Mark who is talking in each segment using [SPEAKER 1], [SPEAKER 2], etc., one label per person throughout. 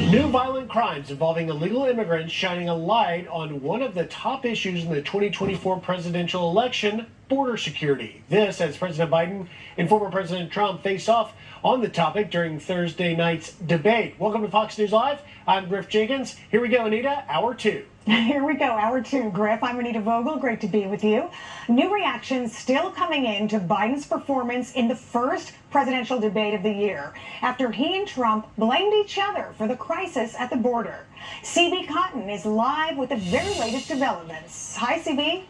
[SPEAKER 1] New violent crimes involving illegal immigrants shining a light on one of the top issues in the 2024 presidential election, border security. This as President Biden and former President Trump face off on the topic during Thursday night's debate. Welcome to Fox News Live. I'm Griff Jenkins. Here we go, Anita, hour two.
[SPEAKER 2] Here we go, hour two, Griff. I'm Anita Vogel. Great to be with you. New reactions still coming in to Biden's performance in the first presidential debate of the year after he and Trump blamed each other for the crisis at the border. CB Cotton is live with the very latest developments. Hi, CB.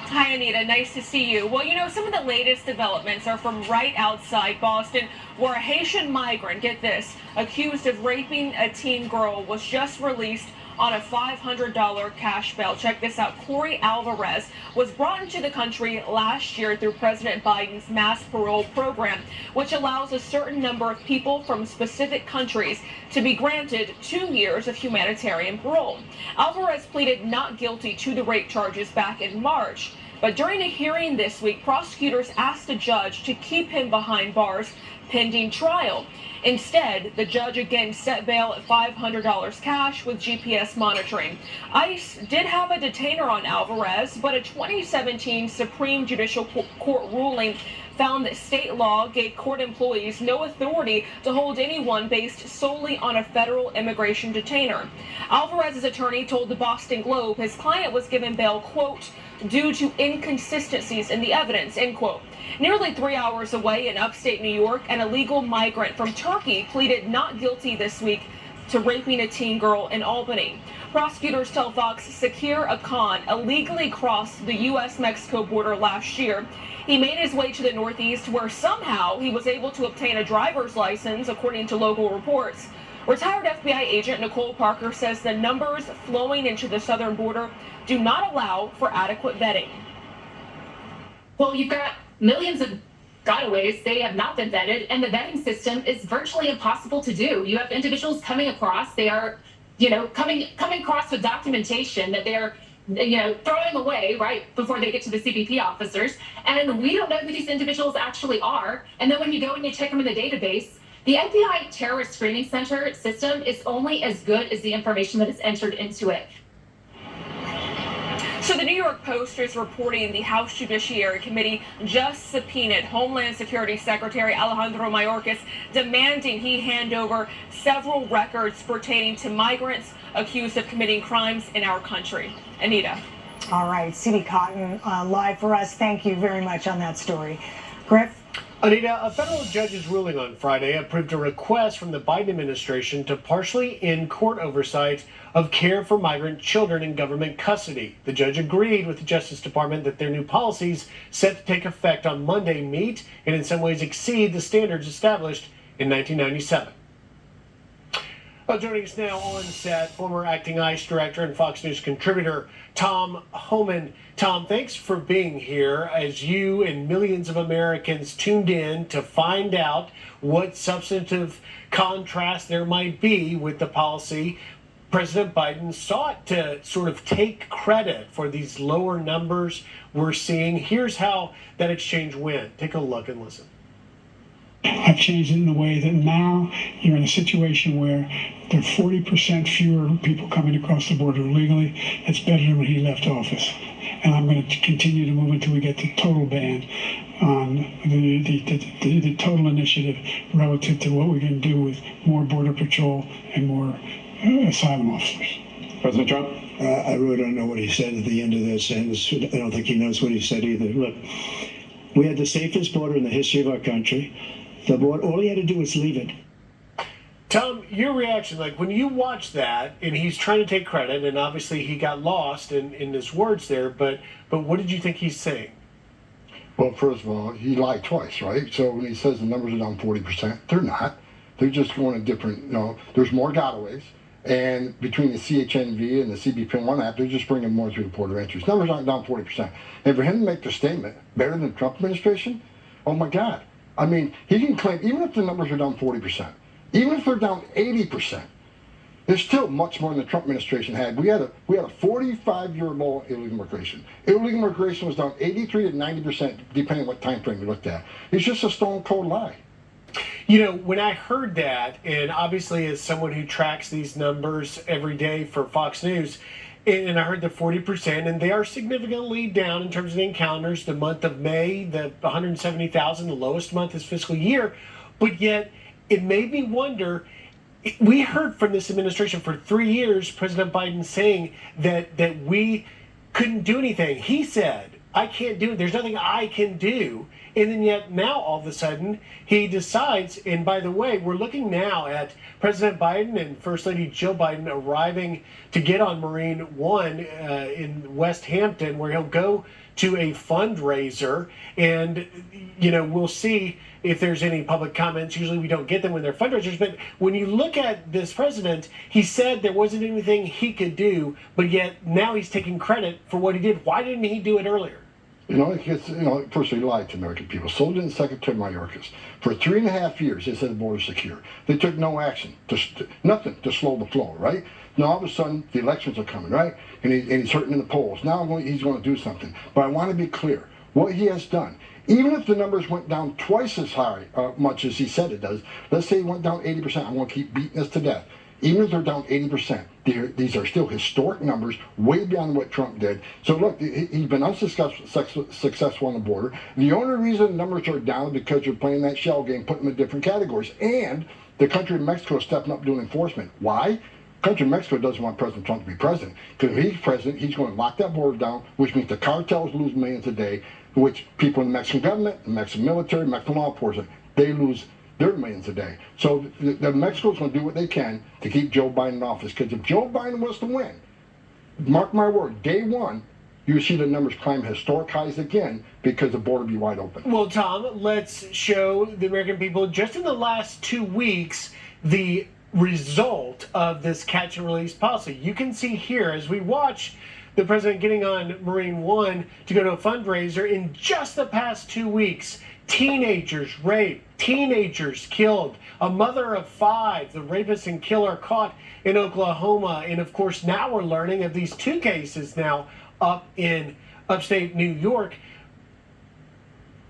[SPEAKER 3] Hi, Anita. Nice to see you. Well, you know, some of the latest developments are from right outside Boston, where a Haitian migrant, get this, accused of raping a teen girl was just released on a $500 cash bail. Check this out. Corey Alvarez was brought into the country last year through President Biden's mass parole program, which allows a certain number of people from specific countries to be granted 2 years of humanitarian parole. Alvarez pleaded not guilty to the rape charges back in March. But during a hearing this week, prosecutors asked the judge to keep him behind bars pending trial. Instead, the judge again set bail at $500 cash with GPS monitoring. ICE did have a detainer on Alvarez, but a 2017 Supreme Judicial Court ruling found that state law gave court employees no authority to hold anyone based solely on a federal immigration detainer. Alvarez's attorney told the Boston Globe his client was given bail, quote, due to inconsistencies in the evidence, end quote. Nearly 3 hours away in upstate New York, an illegal migrant from Turkey pleaded not guilty this week to raping a teen girl in Albany. Prosecutors tell Fox Sakir Akan illegally crossed the U.S.-Mexico border last year. He made his way to the Northeast, where somehow he was able to obtain a driver's license, according to local reports. Retired FBI agent Nicole Parker says the numbers flowing into the southern border do not allow for adequate vetting.
[SPEAKER 4] Well, you've got millions of gotaways. They have not been vetted, and the vetting system is virtually impossible to do. You have individuals coming across. They are, coming across with documentation that they're, throwing away right before they get to the CBP officers. And we don't know who these individuals actually are. And then when you go and you check them in the database, the FBI Terrorist Screening Center system is only as good as the information that is entered into it.
[SPEAKER 3] So the New York Post is reporting the House Judiciary Committee just subpoenaed Homeland Security Secretary Alejandro Mayorkas, demanding he hand over several records pertaining to migrants accused of committing crimes in our country. Anita.
[SPEAKER 2] All right, CB Cotton live for us. Thank you very much on that story. Griff?
[SPEAKER 1] Anita, a federal judge's ruling on Friday approved a request from the Biden administration to partially end court oversight of care for migrant children in government custody. The judge agreed with the Justice Department that their new policies, set to take effect on Monday, meet and in some ways exceed the standards established in 1997. Well, joining us now on set, former acting ICE director and Fox News contributor Tom Homan. Tom, thanks for being here as you and millions of Americans tuned in to find out what substantive contrast there might be with the policy. President Biden sought to sort of take credit for these lower numbers we're seeing. Here's how that exchange went. Take a look and listen.
[SPEAKER 5] I've changed it in a way that now you're in a situation where there are 40% fewer people coming across the border illegally. It's better than when he left office. And I'm going to continue to move until we get the total ban on the total initiative relative to what we can do with more border patrol and more asylum officers.
[SPEAKER 6] President Trump?
[SPEAKER 7] I really don't know what he said at the end of that sentence. I don't think he knows what he said either. Look, we had the safest border in the history of our country. The border, all he had to do was leave it.
[SPEAKER 1] Tom, your reaction, like when you watch that, and he's trying to take credit, and obviously he got lost in his words there, but what did you think he's saying?
[SPEAKER 6] Well, first of all, he lied twice, right? So when he says the numbers are down 40%, they're not. They're just going a different, there's more gotaways. And between the CHNV and the CBP1 app, they're just bringing more through the port of entries. Numbers aren't down 40%. And for him to make the statement, better than the Trump administration, oh my God. I mean, he can claim, even if the numbers are down 40%, even if they're down 80%, there's still much more than the Trump administration had. We had a 45-year low illegal immigration. Illegal immigration was down 83 to 90%, depending on what time frame you looked at. It's just a stone cold lie.
[SPEAKER 1] You know, when I heard that, and obviously as someone who tracks these numbers every day for Fox News, and I heard the 40%, and they are significantly down in terms of the encounters. The month of May, the 170,000, the lowest month this fiscal year, but yet it made me wonder. We heard from this administration for 3 years, President Biden saying that we couldn't do anything. He said, I can't do it. There's nothing I can do. And then yet now all of a sudden he decides, and by the way, we're looking now at President Biden and First Lady Jill Biden arriving to get on Marine One in West Hampton, where he'll go to a fundraiser. And, you know, we'll see if there's any public comments. Usually we don't get them when they're fundraisers. But when you look at this president, he said there wasn't anything he could do, but yet now he's taking credit for what he did. Why didn't he do it earlier?
[SPEAKER 6] You know, first he lied to American people. So did Secretary Mayorkas. For 3.5 years, they said the border's secure. They took no action, nothing to slow the flow, right? Now all of a sudden, the elections are coming, right? And he's hurting in the polls. Now he's going to do something. But I want to be clear. What he has done, even if the numbers went down twice as high, much as he said it does, let's say it went down 80%, I'm going to keep beating this to death. Even if they're down 80%, these are still historic numbers, way beyond what Trump did. So look, he's been unsuccessful on the border. The only reason the numbers are down is because you're playing that shell game, putting them in different categories. And the country of Mexico is stepping up doing enforcement. Why? The country of Mexico doesn't want President Trump to be president. Because if he's president, he's going to lock that border down, which means the cartels lose millions a day, which people in the Mexican government, the Mexican military, Mexican law enforcement, they lose their millions a day. So Mexico's going to do what they can to keep Joe Biden in office. Because if Joe Biden was to win, mark my word, day one, you see the numbers climb historic highs again because the border will be wide open.
[SPEAKER 1] Well, Tom, let's show the American people just in the last 2 weeks the result of this catch and release policy. You can see here as we watch the president getting on Marine One to go to a fundraiser. In just the past 2 weeks, teenagers raped, teenagers killed, a mother of 5, the rapist and killer caught in Oklahoma. And of course, now we're learning of these 2 cases now up in upstate New York.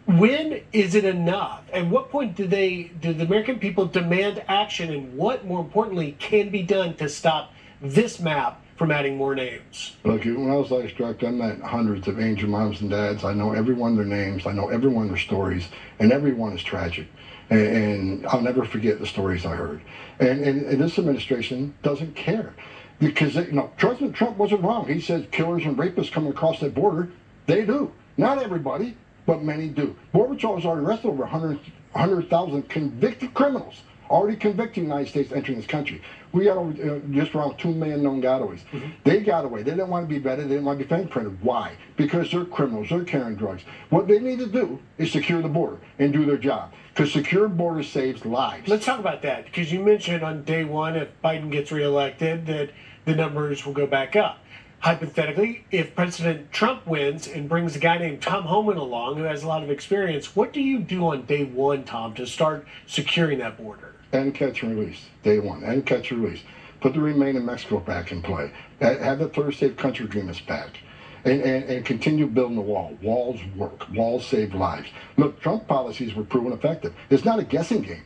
[SPEAKER 1] When is it enough? At what point do the American people demand action? And what, more importantly, can be done to stop this map from adding more names?
[SPEAKER 6] Look, when I was life struck, I met hundreds of angel moms and dads. I know every one of their names. I know every one of their stories, and every one is tragic. And I'll never forget the stories I heard. And this administration doesn't care. Because, President Trump wasn't wrong. He said killers and rapists coming across that border. They do. Not everybody, but many do. Border Patrol has already arrested over 100,000 convicted criminals, already convicted in the United States entering this country. We got over, just around 2 million known gotaways. Mm-hmm. They got away. They didn't want to be vetted. They didn't want to be fingerprinted. Why? Because they're criminals. They're carrying drugs. What they need to do is secure the border and do their job. Because secure border saves lives.
[SPEAKER 1] Let's talk about that. Because you mentioned on day one, if Biden gets reelected, that the numbers will go back up. Hypothetically, if President Trump wins and brings a guy named Tom Homan along who has a lot of experience, what do you do on day one, Tom, to start securing that border?
[SPEAKER 6] And catch and release, day one, and catch and release. Put the Remain in Mexico back in play. Have the third safe country agreements back. And continue building the wall. Walls work. Walls save lives. Look, Trump policies were proven effective. It's not a guessing game.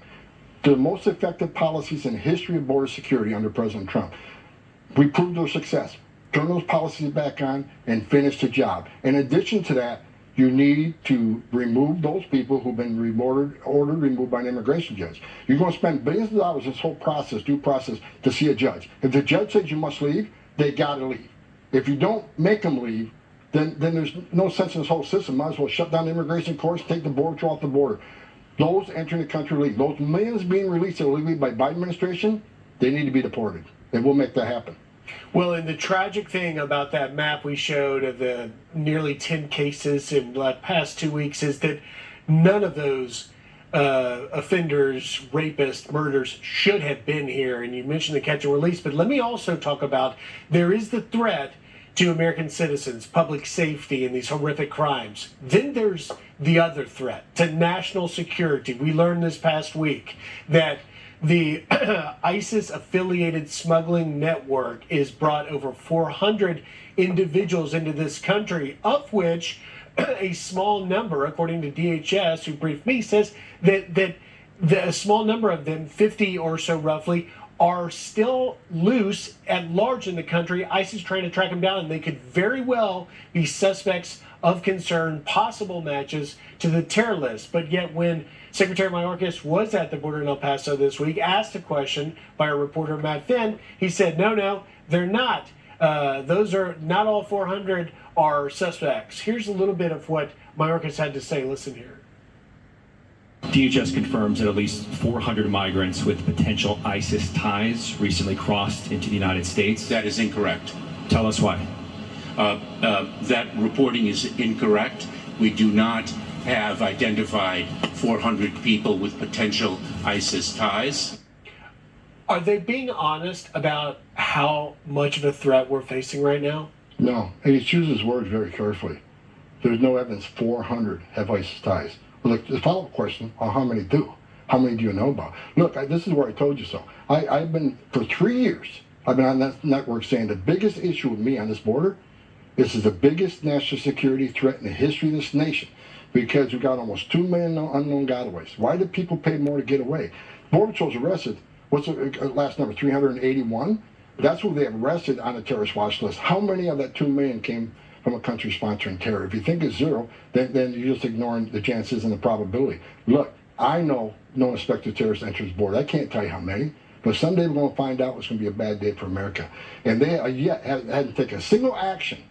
[SPEAKER 6] The most effective policies in the history of border security under President Trump. We proved their success. Turn those policies back on and finish the job. In addition to that, you need to remove those people who've been ordered removed by an immigration judge. You're going to spend billions of dollars this whole process, due process, to see a judge. If the judge says you must leave, they got to leave. If you don't make them leave, then there's no sense in this whole system. Might as well shut down the immigration courts, take the border patrol off the border. Those entering the country illegally, those millions being released illegally by Biden administration, they need to be deported. And we'll make that happen.
[SPEAKER 1] Well, and the tragic thing about that map we showed of the nearly 10 cases in the past 2 weeks is that none of those offenders, rapists, murders should have been here. And you mentioned the catch and release, but let me also talk about there is the threat to American citizens, public safety, and these horrific crimes. Then there's the other threat to national security. We learned this past week that the ISIS-affiliated smuggling network is brought over 400 individuals into this country, of which a small number, according to DHS, who briefed me, says that a small number of them, 50 or so roughly, are still loose at large in the country. ICE is trying to track them down, and they could very well be suspects of concern, possible matches to the terror list. But yet, when Secretary Mayorkas was at the border in El Paso this week, asked a question by our reporter Matt Finn, he said, no, they're not. Those are not all 400 are suspects. Here's a little bit of what Mayorkas had to say. Listen here.
[SPEAKER 8] DHS confirms that at least 400 migrants with potential ISIS ties recently crossed into the United States.
[SPEAKER 9] That is incorrect.
[SPEAKER 8] Tell us why.
[SPEAKER 9] That reporting is incorrect. We do not have identified 400 people with potential ISIS ties.
[SPEAKER 1] Are they being honest about how much of a threat we're facing right now?
[SPEAKER 6] No, and he chooses words very carefully. There's no evidence 400 have ISIS ties. Look, the follow-up question on how many do. How many do you know about? Look, this is where I told you so. I've been, for 3 years, I've been on that network saying the biggest issue with me on this border, this is the biggest national security threat in the history of this nation, because we've got almost 2 million unknown gotaways. Why do people pay more to get away? Border Patrol's arrested, what's the last number, 381? That's who they have arrested on the terrorist watch list. How many of that 2 million came from a country sponsoring terror? If you think it's zero, then you're just ignoring the chances and the probability. Look, I know no suspected terrorist enters the border. I can't tell you how many, but someday we're going to find out it's going to be a bad day for America. And they yet hadn't taken a single action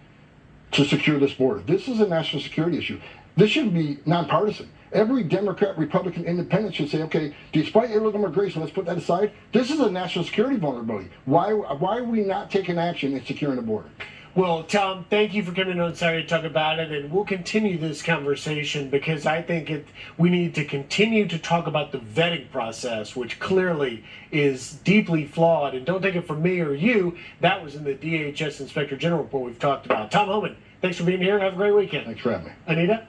[SPEAKER 6] to secure this border. This is a national security issue. This should be nonpartisan. Every Democrat, Republican, Independent should say, okay, despite illegal immigration, let's put that aside. This is a national security vulnerability. Why are we not taking action in securing the border?
[SPEAKER 1] Well, Tom, thank you for coming on Saturday to talk about it, and we'll continue this conversation because I think we need to continue to talk about the vetting process, which clearly is deeply flawed. And don't take it from me or you, that was in the DHS Inspector General report we've talked about. Tom Homan, thanks for being here. Have a great weekend.
[SPEAKER 6] Thanks for having me.
[SPEAKER 1] Anita?